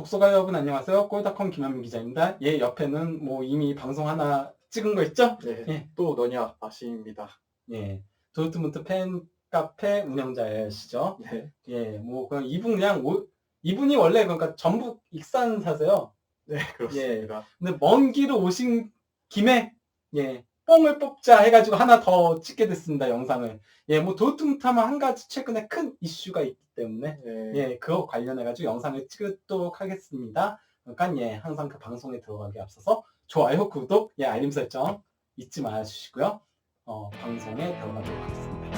독서가 여러분 안녕하세요. 골닷컴 김한민 기자입니다. 예, 옆에는 뭐 이미 방송 하나 찍은 거 있죠? 네, 예, 또 너냐 아시입니다. 예. 도르트문트 팬 카페 운영자시죠? 네, 예, 뭐 그냥 이분이 원래 그러니까 전북 익산사세요. 네 예. 그렇습니다. 근데 먼 길을 오신 김에 예, 뽕을 뽑자 해가지고 하나 더 찍게 됐습니다. 영상을. 예, 뭐 도르트문트 하면 한 가지 최근에 큰 이슈가 있기 때문에 네, 예, 그거 관련해가지고 영상을 찍도록 하겠습니다. 그러니까 예, 항상 그 방송에 들어가기 앞서서 좋아요, 구독, 예, 알림 설정 잊지 말아주시고요. 방송에 들어가도록 하겠습니다.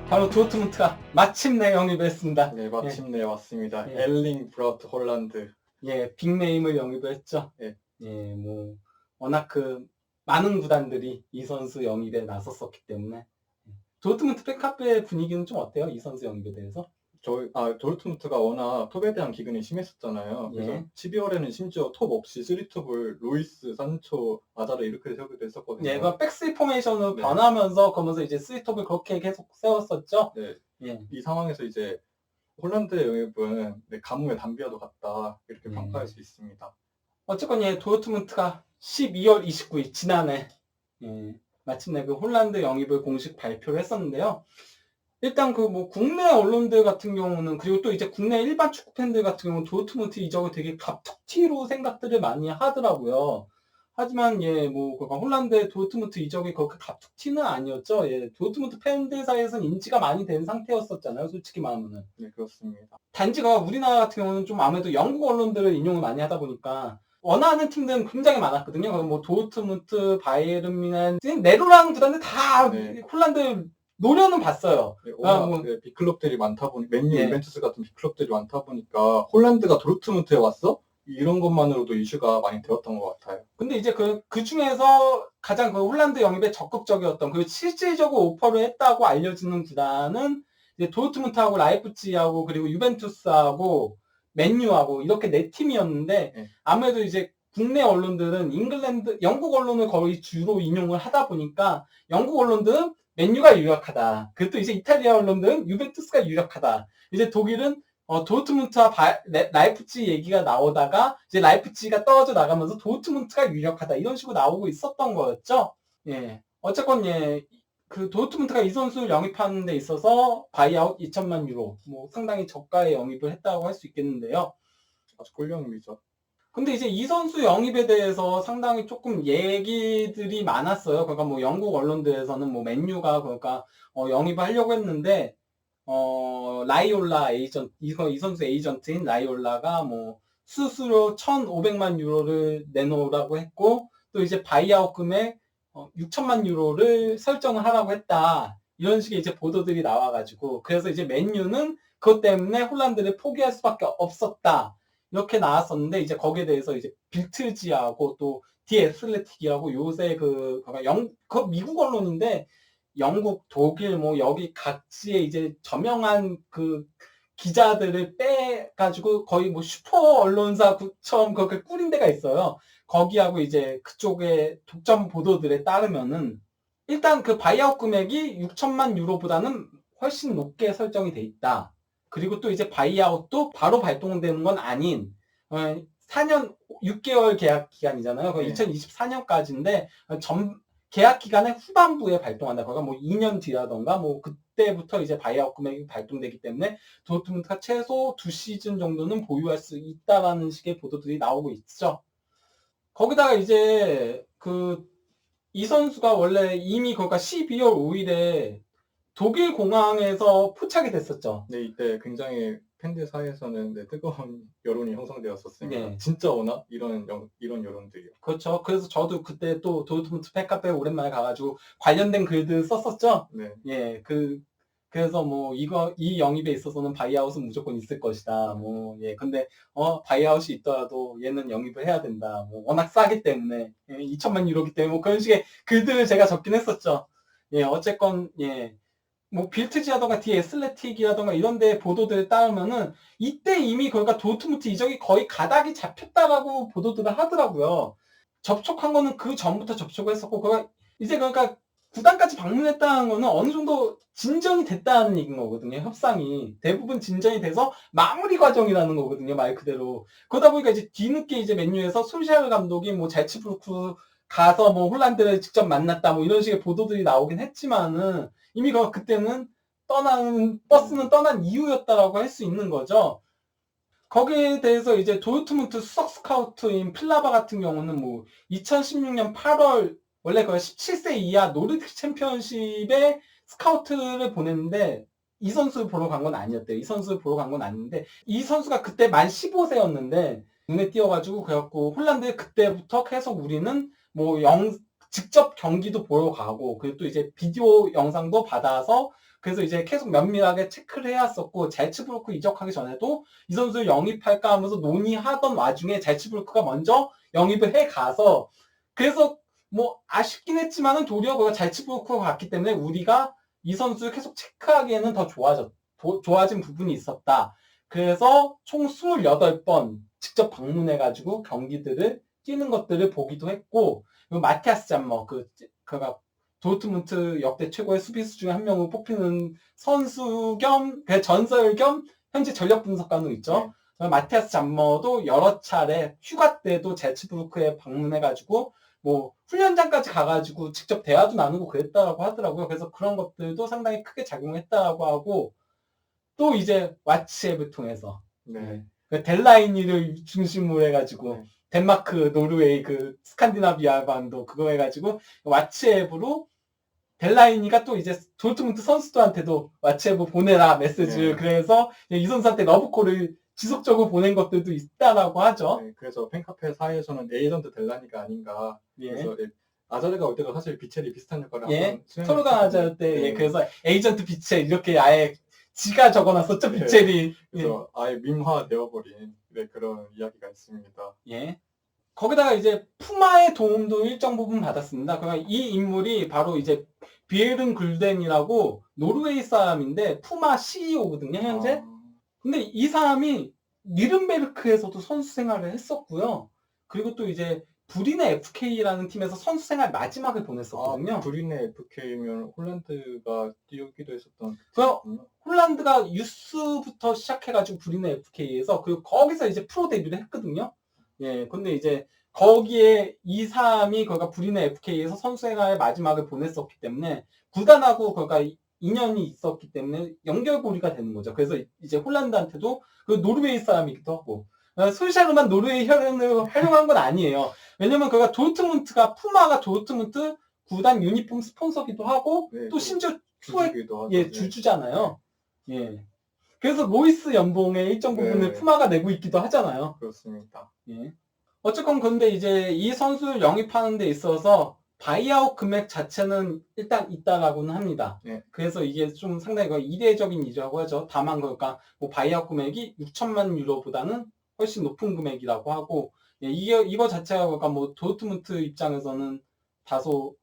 바로 도르트문트가 마침내 영입했습니다. 네 마침내 왔습니다. 예. 엘링 브라우트 홀란드. 예, 빅네임을 영입을 했죠. 예. 예, 뭐 워낙 그 많은 구단들이 이 선수 영입에 나섰었기 때문에 도르트문트 팬카페 분위기는 좀 어때요? 이 선수 영입에 대해서? 도르트문트가 워낙 톱에 대한 기근이 심했었잖아요. 그래서 예. 12월에는 심지어 톱 없이 3톱을 루이스, 산초, 아자르 이렇게 세우기도 했었거든요. 예, 그 백스리 포메이션으로 네. 변하면서 그러면서 이제 3톱을 그렇게 계속 세웠었죠. 네, 예. 이 상황에서 이제 홀란드의 영입은 가뭄의 단비와도 같다 이렇게 평가할 수 있습니다. 어쨌건 예, 도르트문트가 12월 29일 지난해 예, 마침내 그 홀란드 영입을 공식 발표를 했었는데요. 일단 그 뭐 국내 언론들 같은 경우는 그리고 또 이제 국내 일반 축구 팬들 같은 경우는 도르트문트 이적을 되게 갑툭튀로 생각들을 많이 하더라고요. 하지만 예, 뭐 그러니까 홀란드의 도르트문트 이적이 그렇게 갑툭튀는 아니었죠. 예, 도르트문트 팬들 사이에서는 인지가 많이 된 상태였었잖아요. 솔직히 말하면은. 네, 그렇습니다. 단지가 우리나라 같은 경우는 좀 아무래도 영국 언론들을 인용을 많이 하다 보니까 원하는 팀들은 굉장히 많았거든요. 뭐 도르트문트, 바이에른 뮌헨, 네로랑 구단들 다 네. 홀란드 노려는 봤어요. 네, 워낙 빅클럽들이 많다 보니 맨유, 예. 유벤투스 같은 빅클럽들이 많다 보니까 홀란드가 도르트문트에 왔어? 이런 것만으로도 이슈가 많이 되었던 것 같아요. 근데 이제 그 중에서 가장 그 홀란드 영입에 적극적이었던 그리고 실질적으로 오퍼를 했다고 알려지는 구단은 이제 도르트문트하고 라이프치히하고 그리고 유벤투스하고 맨유하고 이렇게 네 팀이었는데 네. 아무래도 이제 국내 언론들은 영국 언론을 거의 주로 인용을 하다 보니까 영국 언론들은 맨유가 유력하다. 그리고 또 이제 이탈리아 언론들은 유벤투스가 유력하다. 이제 독일은 도르트문트와 라이프치히 얘기가 나오다가 이제 라이프치히가 떨어져 나가면서 도르트문트가 유력하다 이런 식으로 나오고 있었던 거였죠. 예. 어쨌건 예. 그 도르트문트가 이 선수를 영입하는 데 있어서 바이아웃 2천만 유로 뭐 상당히 저가에 영입을 했다고 할 수 있겠는데요. 아주 꿀 영입이죠. 근데 이제 이 선수 영입에 대해서 상당히 조금 얘기들이 많았어요. 그러니까 뭐 영국 언론들에서는 뭐 맨유가 그러니까 영입을 하려고 했는데 라이올라 에이전트, 이 선수 에이전트인 라이올라가 뭐 수수료 1,500만 유로를 내놓으라고 했고, 또 이제 바이아웃 금액 6천만 유로를 설정을 하라고 했다. 이런 식의 이제 보도들이 나와가지고, 그래서 이제 맨유는 그것 때문에 홀란드를 포기할 수밖에 없었다. 이렇게 나왔었는데, 이제 거기에 대해서 이제 빌트지하고 또 디애슬레틱이하고 요새 그 미국 언론인데, 영국, 독일, 뭐, 여기 각지의 이제 저명한 그 기자들을 빼가지고 거의 뭐 슈퍼 언론사처럼 그렇게 꾸린 데가 있어요. 거기하고 이제 그쪽의 독점 보도들에 따르면은 일단 그 바이아웃 금액이 6천만 유로보다는 훨씬 높게 설정이 돼 있다. 그리고 또 이제 바이아웃도 바로 발동되는 건 아닌 4년 6개월 계약 기간이잖아요. 그 2024년까지인데 계약 기간의 후반부에 발동한다. 그러니까 뭐 2년 뒤라던가 뭐 그때부터 이제 바이아웃 금액이 발동되기 때문에 도르트문트가 최소 2시즌 정도는 보유할 수 있다라는 식의 보도들이 나오고 있죠. 거기다가 이제 이 선수가 원래 이미 그러니까 12월 5일에 독일 공항에서 포착이 됐었죠. 네, 이때 굉장히 팬들 사이에서는 뜨거운 여론이 형성되었었습니다. 네. 진짜 오나? 이런 여론들이요. 그렇죠. 그래서 저도 그때 또 도르트문트 팬카페 오랜만에 가가지고 관련된 글들 썼었죠. 네. 예, 그래서 뭐 이 영입에 있어서는 바이아웃은 무조건 있을 것이다. 뭐 예, 근데 바이아웃이 있더라도 얘는 영입을 해야 된다. 뭐 워낙 싸기 때문에 2천만 유로기 때문에 뭐 그런 식의 글들을 제가 적긴 했었죠. 예, 어쨌건 예. 뭐 빌트지라던가 디애슬레틱이라던가 이런 데 보도들에 따르면은 이때 이미 그러니까 도르트문트 이적이 거의 가닥이 잡혔다라고 보도들을 하더라고요. 접촉한 거는 그 전부터 접촉을 했었고 이제 그러니까 구단까지 방문했다는 거는 어느 정도 진전이 됐다는 얘기인 거거든요. 협상이 대부분 진전이 돼서 마무리 과정이라는 거거든요. 말 그대로. 그러다 보니까 이제 뒤늦게 이제 맨유에서 솔샤르 감독이 뭐 잘츠부르크 가서 뭐 홀란드를 직접 만났다 뭐 이런 식의 보도들이 나오긴 했지만은 이미 그때는 버스는 떠난 이유였다라고 할 수 있는 거죠. 거기에 대해서 이제 도르트문트 수석 스카우트인 필라바 같은 경우는 뭐 2016년 8월 원래 그 17세 이하 노르딕 챔피언십에 스카우트를 보냈는데 이 선수를 보러 간 건 아니었대요. 이 선수를 보러 간 건 아닌데 이 선수가 그때 만 15세였는데 눈에 띄어가지고 그래갖고 홀란드 그때부터 계속 우리는 뭐 직접 경기도 보러 가고 그리고 또 이제 비디오 영상도 받아서 그래서 이제 계속 면밀하게 체크를 해왔었고 잘츠부르크 이적하기 전에도 이 선수를 영입할까 하면서 논의하던 와중에 잘츠부르크가 먼저 영입을 해가서 그래서 뭐 아쉽긴 했지만은 도리어 그가 잘츠부르크가 갔기 때문에 우리가 이 선수를 계속 체크하기에는 더 좋아진 부분이 있었다. 그래서 총 28번 직접 방문해가지고 경기들을 뛰는 것들을 보기도 했고 마티아스 잠머 그가 도르트문트 역대 최고의 수비수 중에 한 명으로 뽑히는 선수 겸 전설 겸 현재 전력 분석가도 있죠. 마티아스 잠머도 여러 차례 휴가 때도 잘츠부르크에 방문해가지고 뭐 훈련장까지 가가지고 직접 대화도 나누고 그랬다라고 하더라고요. 그래서 그런 것들도 상당히 크게 작용했다라고 하고 또 이제 왓츠앱을 통해서 델라이니를 중심으로 해가지고 덴마크, 노르웨이 그 스칸디나비아 반도 그거 해가지고 왓츠앱으로 델라이니가 또 이제 도르트문트 선수들한테도 왓츠앱을 보내라 메시지를 그래서 이 선수한테 러브콜을 지속적으로 보낸 것들도 있다라고 하죠. 그래서 팬카페 사이에서는 에이전트 델라니가 아닌가. 그래서 아자르가 올 때도 사실 비첼이 비슷한 역할을 한번 토르간 아자르 때 그래서 에이전트 비첼 이렇게 아예 지가 적어놨었죠. 비첼이. 그래서 아예 밈화 되어버린 그런 이야기가 있습니다. 거기다가 이제 푸마의 도움도 일정 부분 받았습니다. 그러니까 이 인물이 바로 이제 비에른 글덴이라고 노르웨이 사람인데 푸마 CEO거든요, 현재. 근데 이 사람이 니른베르크에서도 선수 생활을 했었고요. 그리고 또 이제 브리네 FK라는 팀에서 선수 생활 마지막을 보냈었거든요. 브리네 FK면 홀란드가 뛰기도 했었던. 홀란드가 유스부터 시작해가지고 브리네 FK에서 그리고 거기서 이제 프로 데뷔를 했거든요. 근데 이제 거기에 이 사람이 그러니까 브리네 FK에서 선수 생활의 마지막을 보냈었기 때문에 구단하고 그러니까 인연이 있었기 때문에 연결고리가 되는 거죠. 그래서 이제 홀란드한테도 그 노르웨이 사람이기도 하고 솔샤르만 노르웨이 혈연을 활용한 건 아니에요. 왜냐면 그가 푸마가 도르트문트 구단 유니폼 스폰서기도 하고 또 심지어 주주잖아요. 그래서 로이스 연봉의 일정 부분을 푸마가 내고 있기도 하잖아요. 그렇습니다. 어쨌건 근데 이제 이 선수를 영입하는 데 있어서 바이아웃 금액 자체는 일단 있다라고는 합니다. 그래서 이게 좀 상당히 이례적인 일이라고 하죠. 다만 그러니까 뭐 바이아웃 금액이 6천만 유로보다는 훨씬 높은 금액이라고 하고 이거 자체가 그러니까 뭐 도르트문트 입장에서는 다소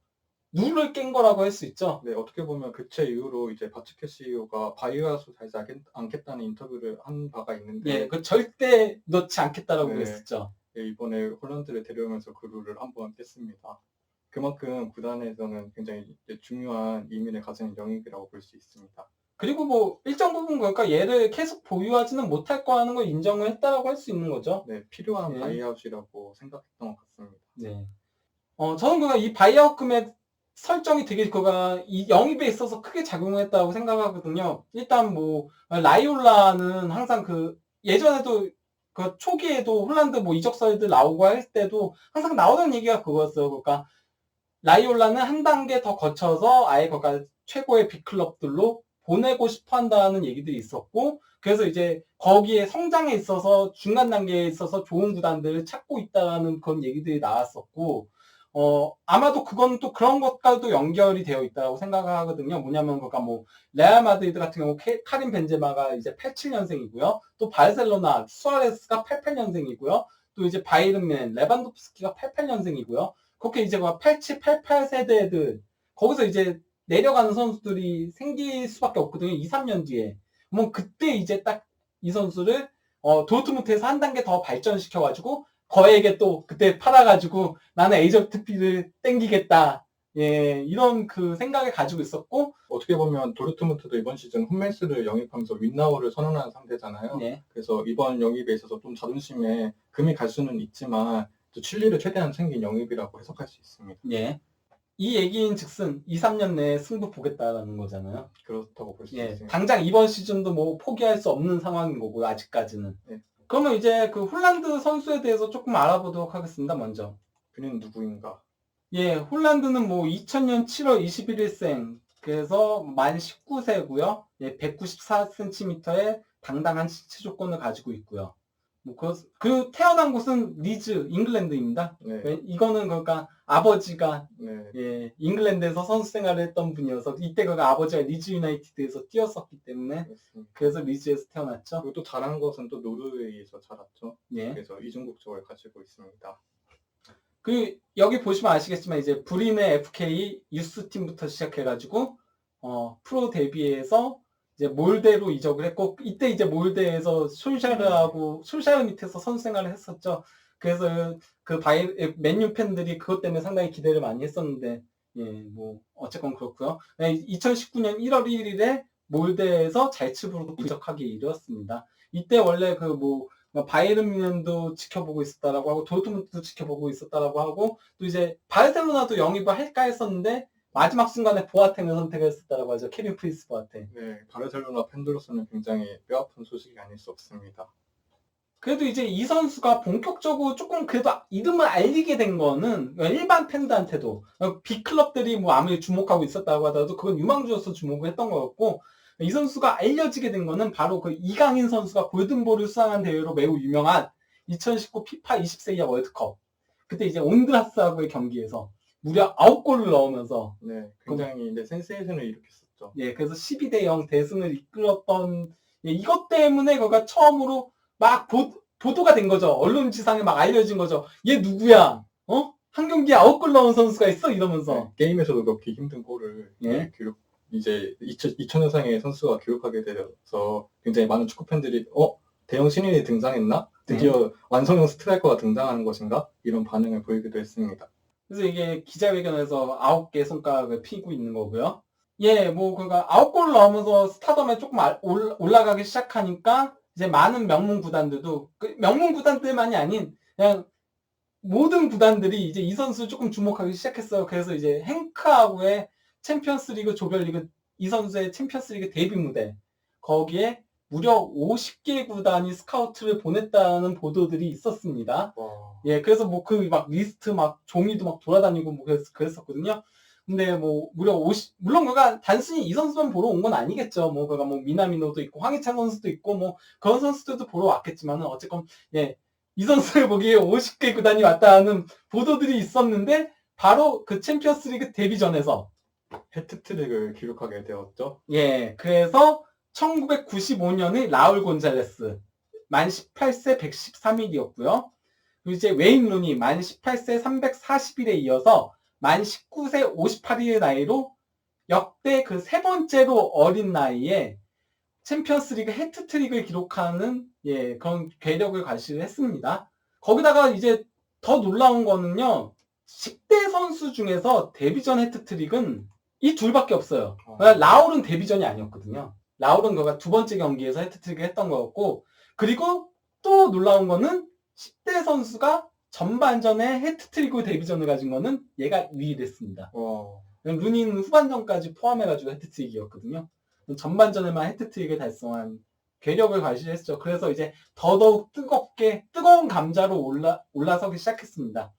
누를 깬 거라고 할 수 있죠. 어떻게 보면 교체 이후로 이제 바츠케 CEO가 바이아웃을 달지 않겠다는 인터뷰를 한 바가 있는데 그 절대 넣지 않겠다라고 그랬었죠. 이번에 홀란드를 데려오면서 그 룰을 한번 깼습니다. 그만큼 구단에서는 굉장히 중요한 의미를 가진 영입이라고 볼 수 있습니다. 그리고 뭐 일정 부분 그러니까 얘를 계속 보유하지는 못할 거라는 걸 인정을 했다라고 할 수 있는 거죠. 필요한 바이아웃이라고 생각했던 것 같습니다. 저는 그가 이 바이아웃 금액 설정이 되게 그가 이 영입에 있어서 크게 작용했다고 생각하거든요. 일단 뭐 라이올라는 항상 예전에도 그 초기에도 홀란드 뭐 이적설들 나오고 할 때도 항상 나오던 얘기가 그거였어요. 그러니까 라이올라는 한 단계 더 거쳐서 아예 그러니까 최고의 빅클럽들로 보내고 싶어 한다는 얘기들이 있었고 그래서 이제 거기에 성장에 있어서 중간 단계에 있어서 좋은 구단들을 찾고 있다는 그런 얘기들이 나왔었고 아마도 그건 또 그런 것과도 연결이 되어 있다고 생각을 하거든요. 뭐냐면 그러니까 뭐 레알 마드리드 같은 경우 카림 벤제마가 이제 87년생이고요. 또 바르셀로나 수아레스가 88년생이고요. 또 이제 바이른 레반도프스키가 88년생이고요. 그렇게 이제 87, 88 세대들 거기서 이제 내려가는 선수들이 생길 수밖에 없거든요. 2, 3년 뒤에. 뭐 그때 이제 딱 이 선수를 도르트문트에서 한 단계 더 발전시켜가지고 거에게 또 그때 팔아가지고 나는 에이전트 피를 땡기겠다 예, 이런 그 생각을 가지고 있었고, 어떻게 보면 도르트문트도 이번 시즌 홈멜스를 영입하면서 윈나우를 선언한 상태잖아요. 예, 그래서 이번 영입에 있어서 좀 자존심에 금이 갈 수는 있지만 또 칠리를 최대한 챙긴 영입이라고 해석할 수 있습니다. 예. 이 얘기인 즉슨 2, 3년 내에 승부 보겠다라는 거잖아요. 그렇다고 볼 수 예, 있습니다. 당장 이번 시즌도 뭐 포기할 수 없는 상황인 거고요, 아직까지는. 네. 그러면 이제 그 홀란드 선수에 대해서 조금 알아보도록 하겠습니다, 먼저. 그는 누구인가? 예, 홀란드는 뭐 2000년 7월 21일생, 그래서 만 19세고요. 예, 194cm의 당당한 신체 조건을 가지고 있고요. 뭐 그 태어난 곳은 리즈, 잉글랜드입니다. 네. 이거는 그러니까 아버지가 네. 예, 잉글랜드에서 선수 생활을 했던 분이어서 이때 그가 아버지가 리즈 유나이티드에서 뛰었었기 때문에 그렇습니다. 그래서 리즈에서 태어났죠. 그리고 또 잘한 것은 또 노르웨이에서 자랐죠. 예. 그래서 이중국적을 가지고 있습니다. 여기 보시면 아시겠지만 이제 불인의 FK 유스 팀부터 시작해가지고 프로 데뷔해서 이제 몰데로 이적을 했고 이때 이제 몰데에서 솔샤르 밑에서 선수 생활을 했었죠. 그래서 그 맨유 팬들이 그것 때문에 상당히 기대를 많이 했었는데 예, 뭐 어쨌건 그렇고요. 2019년 1월 1일에 몰데에서 잘츠부르크 이적하기 이르렀습니다. 이때 원래 바이에른 뮌헨도 지켜보고 있었다라고 하고 도르트문트도 지켜보고 있었다라고 하고 또 이제 바르셀로나도 영입을 할까 했었는데 마지막 순간에 보아탱을 선택했었다라고 하죠. 케빈 프리스 보아탱. 네, 바르셀로나 팬들로서는 굉장히 뼈아픈 소식이 아닐 수 없습니다. 그래도 이제 이 선수가 본격적으로 조금 그래도 이름을 알리게 된 거는 일반 팬들한테도 빅클럽들이 뭐 아무리 주목하고 있었다고 하더라도 그건 유망주로서 주목을 했던 거였고 이 선수가 알려지게 된 거는 바로 그 이강인 선수가 골든볼을 수상한 대회로 매우 유명한 2019 피파 20세 이하 월드컵. 그때 이제 온드라스하고의 경기에서 무려 9골을 넣으면서 네, 굉장히 센세이션을 일으켰었죠. 예, 그래서 12대0 대승을 이끌었던 이것 때문에 그가 처음으로 막 보도가 된 거죠. 언론지상에 막 알려진 거죠. 얘 누구야? 한 경기에 9골 넣은 선수가 있어? 이러면서. 네, 게임에서도 넣기 힘든 골을 예. 이제 2000년생의 선수가 기록하게 되어서 굉장히 많은 축구 팬들이 대형 신인이 등장했나? 드디어 완성형 스트라이커가 등장하는 것인가? 이런 반응을 보이기도 했습니다. 그래서 이게 기자회견에서 9개 손가락을 피고 있는 거고요. 예, 그러니까 9골 넣으면서 스타덤에 조금 올라가기 시작하니까 이제 많은 명문 구단들도 명문 구단들만이 아닌 그냥 모든 구단들이 이제 이 선수를 조금 주목하기 시작했어요. 그래서 이제 행크하고의 챔피언스리그 조별리그 이 선수의 챔피언스리그 데뷔 무대 거기에 무려 50개 구단이 스카우트를 보냈다는 보도들이 있었습니다. 와. 예, 그래서 리스트 종이도 돌아다니고 그랬었거든요. 근데 무려 50, 물론 그가 단순히 이 선수만 보러 온 건 아니겠죠. 그가 미나미노도 있고, 황희찬 선수도 있고, 그런 선수들도 보러 왔겠지만은, 어쨌건, 예, 이 선수를 보기에 50개 구단이 왔다는 보도들이 있었는데, 바로 그 챔피언스 리그 데뷔전에서, 해트트릭을 기록하게 되었죠. 예, 그래서 1995년의 라울 곤잘레스, 만 18세 113일이었고요. 그리고 이제 웨인 루니, 만 18세 340일에 이어서, 만 19세 58일의 나이로 역대 그 세 번째로 어린 나이에 챔피언스리그 해트트릭을 기록하는 그런 괴력을 과시를 했습니다. 거기다가 이제 더 놀라운 거는요. 10대 선수 중에서 데뷔전 해트트릭은 이 둘밖에 없어요. 라울은 데뷔전이 아니었거든요. 라울은 그가 두 번째 경기에서 해트트릭을 했던 거였고 그리고 또 놀라운 거는 10대 선수가 전반전에 해트트릭으로 데뷔전을 가진 거는 얘가 유일했습니다. 루니는 후반전까지 포함해가지고 해트트릭이었거든요. 전반전에만 해트트릭을 달성한 괴력을 과시했죠. 그래서 이제 더더욱 뜨거운 감자로 올라서기 시작했습니다.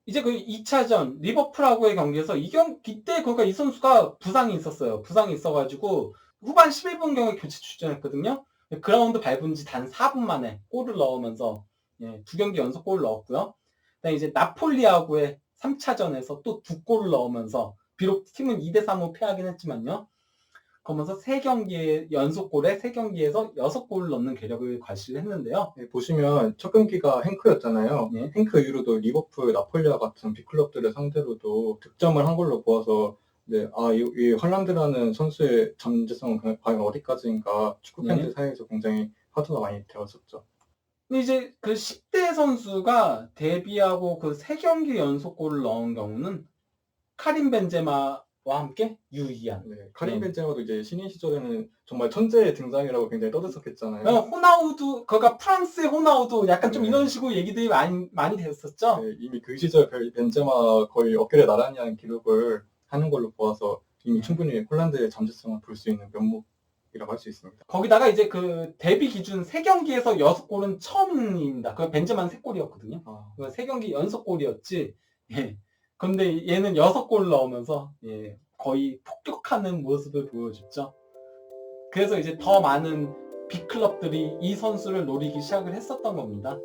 이제 그 2차전 리버풀하고의 경기에서 이때 그러니까 이 선수가 부상이 있었어요. 부상이 있어가지고 후반 11분경에 교체 출전했거든요. 그라운드 밟은 지 단 4분 만에 골을 넣으면서 두 경기 연속 골을 넣었고요. 그다음에 이제 나폴리하고의 3차전에서 또 2골을 넣으면서 비록 팀은 2대3으로 패하긴 했지만요. 그러면서 3경기의 연속골에 3경기에서 6골을 넣는 괴력을 과시를 했는데요. 네, 보시면 첫 경기가 행크였잖아요. 네. 행크 이후로도 리버풀, 나폴리와 같은 빅클럽들을 상대로도 득점을 한 걸로 보아서 이 헐란드라는 선수의 잠재성은 과연 어디까지인가 축구 팬들 사이에서 굉장히 화두가 많이 되었었죠. 근데 이제 그 10대 선수가 데뷔하고 그 3경기 연속골을 넣은 경우는 카림 벤제마와 함께 유의한. 네, 카림 네. 벤제마도 이제 신인 시절에는 정말 천재의 등장이라고 굉장히 떠들썩했잖아요. 호나우두, 그러니까 프랑스의 호나우두 약간 좀 네. 이런 식으로 얘기들이 많이 됐었죠. 네, 이미 그 시절 벤제마 거의 어깨를 나란히 하는 기록을 하는 걸로 보아서 이미 충분히 홀란드의 잠재성을 볼 수 있는 면목이라고 할 수 있습니다. 거기다가 이제 그 데뷔 기준 3경기에서 6골은 처음입니다. 그 벤제마는 3골이었거든요. 3경기 연속골이었지. 예. 근데 얘는 6골 넣으면서 예, 거의 폭격하는 모습을 보여줬죠. 그래서 이제 더 많은 빅클럽들이 이 선수를 노리기 시작을 했었던 겁니다.